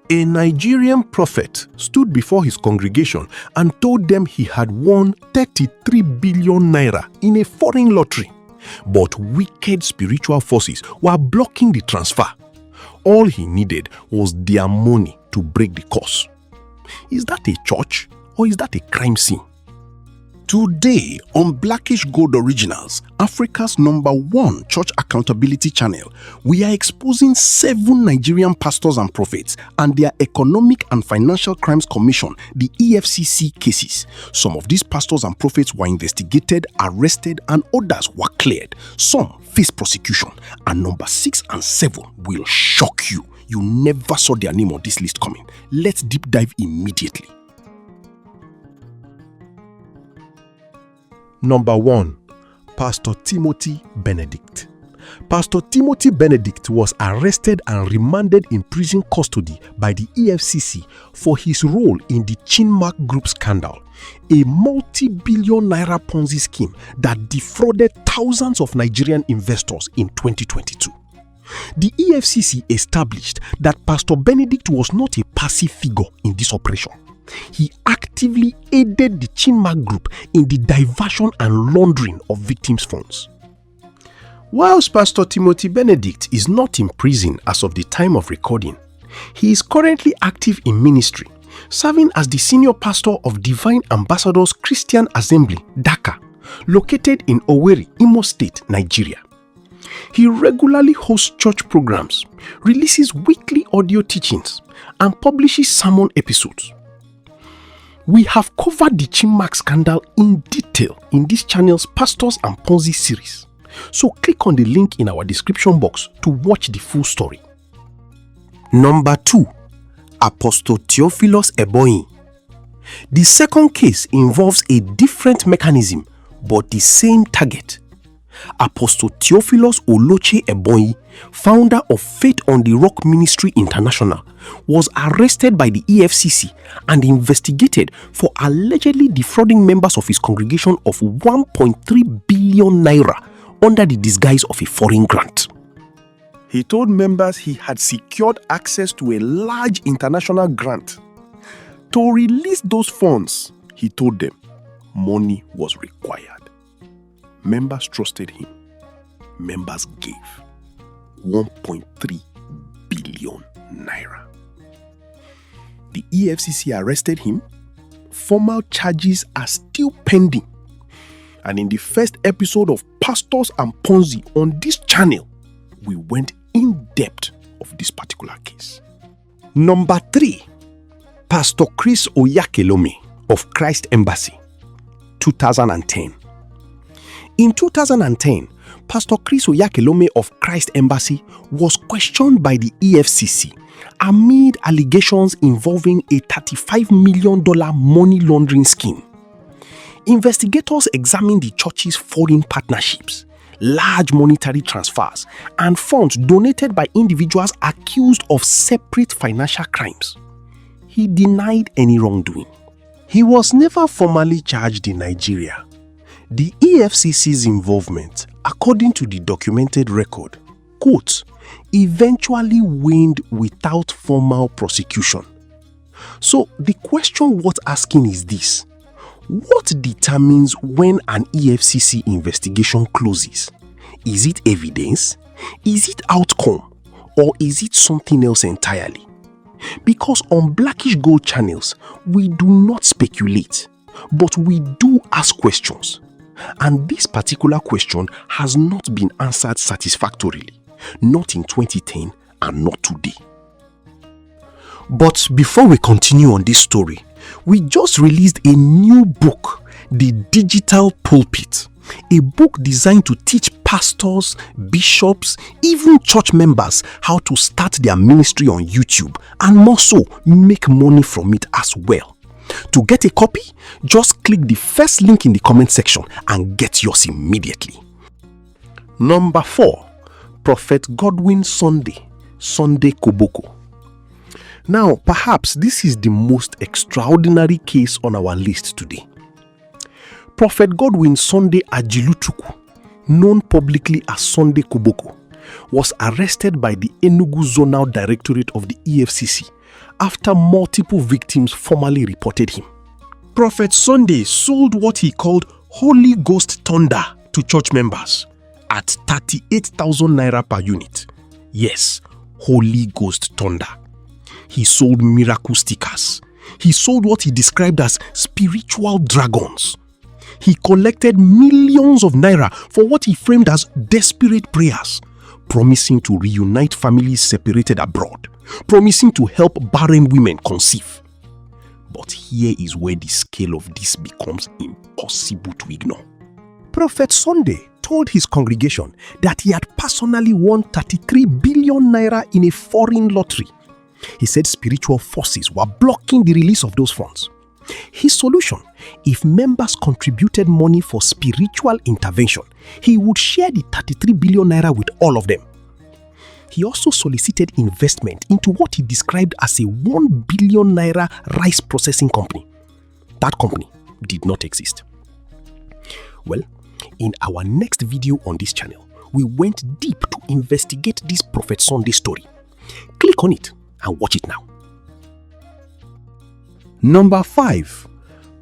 A Nigerian prophet stood before his congregation and told them he had won 33 billion naira in a foreign lottery. But wicked spiritual forces were blocking the transfer. All he needed was their money to break the curse. Is that a church or is that a crime scene? Today on Blackish Gold Originals, Africa's #1 church accountability channel, we are exposing 7 Nigerian pastors and prophets and their Economic and Financial Crimes Commission, the EFCC cases. Some of these pastors and prophets were investigated, arrested, and others were cleared. Some face prosecution, and number 6 and 7 will shock you. You never saw their name on this list coming. Let's deep dive immediately. Number 1. Pastor Timothy Benedict. Pastor Timothy Benedict was arrested and remanded in prison custody by the EFCC for his role in the Chinmark Group scandal, a multi-billion naira Ponzi scheme that defrauded thousands of Nigerian investors in 2022. The EFCC established that Pastor Benedict was not a passive figure in this operation. He actively aided the Chinmark Group in the diversion and laundering of victims' funds. Whilst Pastor Timothy Benedict is not in prison as of the time of recording, he is currently active in ministry, serving as the senior pastor of Divine Ambassadors Christian Assembly, Dhaka, located in Owerri, Imo State, Nigeria. He regularly hosts church programs, releases weekly audio teachings, and publishes sermon episodes. We have covered the Chinmark scandal in detail in this channel's Pastors and Ponzi series, so click on the link in our description box to watch the full story. Number 2. Apostle Theophilus Ebonyi. The second case involves a different mechanism but the same target. Apostle Theophilus Oloche Ebonyi, founder of Faith on the Rock Ministry International, was arrested by the EFCC and investigated for allegedly defrauding members of his congregation of 1.3 billion naira under the disguise of a foreign grant. He told members he had secured access to a large international grant. To release those funds, he told them, money was required. Members trusted him. Members gave 1.3 billion naira. The EFCC arrested him. Formal charges are still pending. And in the first episode of Pastors and Ponzi on this channel, we went in depth of this particular case. Number 3. Pastor Chris Oyakhilome of Christ Embassy, 2010. In 2010, Pastor Chris Oyakhilome of Christ Embassy was questioned by the EFCC amid allegations involving a $35 million money laundering scheme. Investigators examined the church's foreign partnerships, large monetary transfers, and funds donated by individuals accused of separate financial crimes. He denied any wrongdoing. He was never formally charged in Nigeria. The EFCC's involvement, according to the documented record, quote, eventually waned without formal prosecution. So the question worth asking is this: what determines when an EFCC investigation closes? Is it evidence? Is it outcome? Or is it something else entirely? Because on Blackish Gold channels, we do not speculate, but we do ask questions. And this particular question has not been answered satisfactorily, not in 2010 and not today. But before we continue on this story, we just released a new book, The Digital Pulpit, a book designed to teach pastors, bishops, even church members how to start their ministry on YouTube and more so make money from it as well. To get a copy, just click the first link in the comment section and get yours immediately. Number 4. Prophet Godwin Sunday Koboko. Now, perhaps this is the most extraordinary case on our list today. Prophet Godwin Sunday Ajiluchukwu, known publicly as Sunday Koboko, was arrested by the Enugu Zonal Directorate of the EFCC after multiple victims formally reported him. Prophet Sunday sold what he called Holy Ghost Thunder to church members at 38,000 naira per unit. Yes, Holy Ghost Thunder. He sold miracle stickers. He sold what he described as spiritual dragons. He collected millions of naira for what he framed as desperate prayers, promising to reunite families separated abroad, promising to help barren women conceive. But here is where the scale of this becomes impossible to ignore. Prophet Sunday told his congregation that he had personally won 33 billion naira in a foreign lottery. He said spiritual forces were blocking the release of those funds. His solution: if members contributed money for spiritual intervention, he would share the 33 billion naira with all of them. He also solicited investment into what he described as a 1 billion naira rice processing company. That company did not exist. Well, in our next video on this channel, we went deep to investigate this Prophet Sunday story. Click on it and watch it now. Number 5.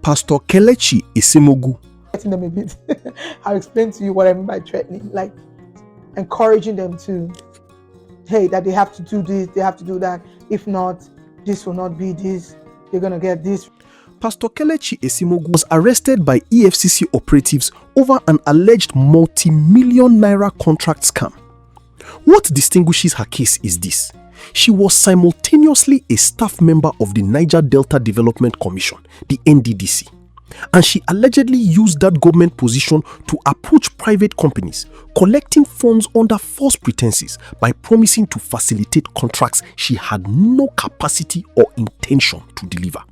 Pastor Kelechi Esemogu. Them a bit. I'll explain to you what I mean by threatening, like encouraging them to, hey, that they have to do this, they have to do that. If not, this will not be this. They're going to get this. Pastor Kelechi Esemogu was arrested by EFCC operatives over an alleged multi-million naira contract scam. What distinguishes her case is this: she was simultaneously a staff member of the Niger Delta Development Commission, the NDDC, and she allegedly used that government position to approach private companies, collecting funds under false pretenses by promising to facilitate contracts she had no capacity or intention to deliver.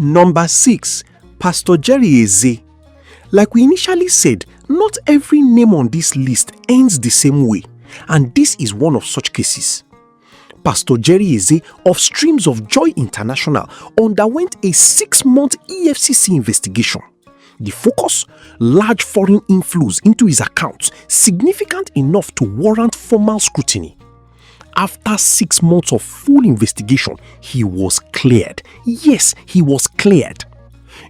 Number 6. Pastor Jerry Eze. Like we initially said, not every name on this list ends the same way, and this is one of such cases. Pastor Jerry Eze of Streams of Joy International underwent a 6-month EFCC investigation. The focus: large foreign inflows into his accounts, significant enough to warrant formal scrutiny. After 6 months of full investigation, he was cleared. Yes, he was cleared.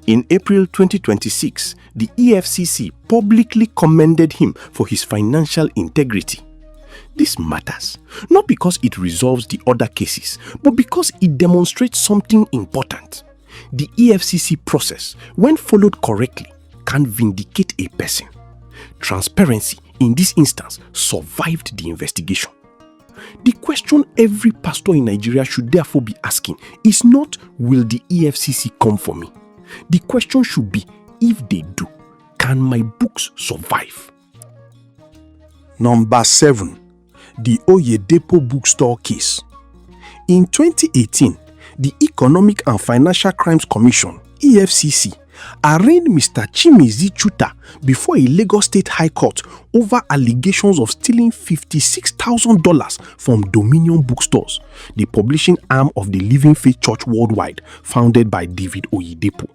In April 2026, the EFCC publicly commended him for his financial integrity. This matters, not because it resolves the other cases, but because it demonstrates something important. The EFCC process, when followed correctly, can vindicate a person. Transparency, in this instance, survived the investigation. The question every pastor in Nigeria should therefore be asking is not, will the EFCC come for me? The question should be, if they do, can my books survive? Number 7. The Oyedepo bookstore case. In 2018, the Economic and Financial Crimes Commission, EFCC, arraigned Mr. Chimizi Chuta before a Lagos State High Court over allegations of stealing $56,000 from Dominion Bookstores, the publishing arm of the Living Faith Church Worldwide, founded by David Oyedepo.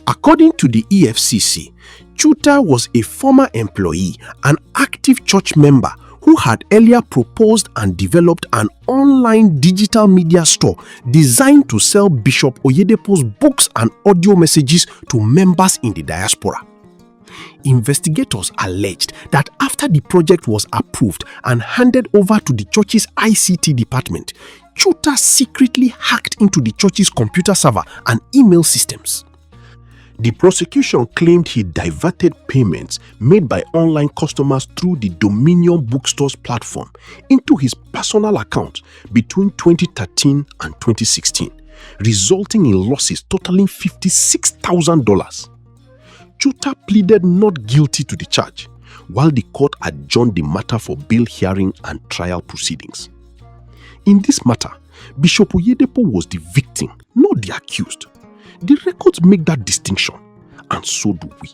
According to the EFCC, Chuta was a former employee, an active church member who had earlier proposed and developed an online digital media store designed to sell Bishop Oyedepo's books and audio messages to members in the diaspora. Investigators alleged that after the project was approved and handed over to the church's ICT department, Chuta secretly hacked into the church's computer server and email systems. The prosecution claimed he diverted payments made by online customers through the Dominion Bookstores platform into his personal account between 2013 and 2016, resulting in losses totaling $56,000. Chuta pleaded not guilty to the charge, while the court adjourned the matter for bail hearing and trial proceedings. In this matter, Bishop Oyedepo was the victim, not the accused. The records make that distinction, and so do we.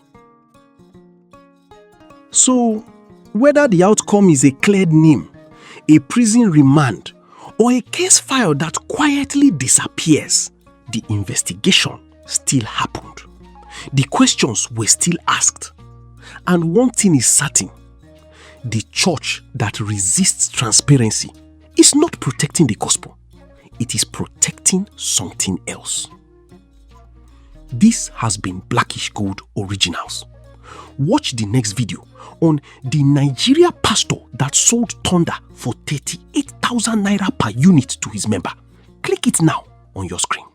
So, whether the outcome is a cleared name, a prison remand, or a case file that quietly disappears, the investigation still happened. The questions were still asked. And one thing is certain: the church that resists transparency is not protecting the gospel. It is protecting something else. This has been Blackish Gold Originals. Watch the next video on the Nigeria pastor that sold thunder for 38,000 naira per unit to his member. Click it now on your screen.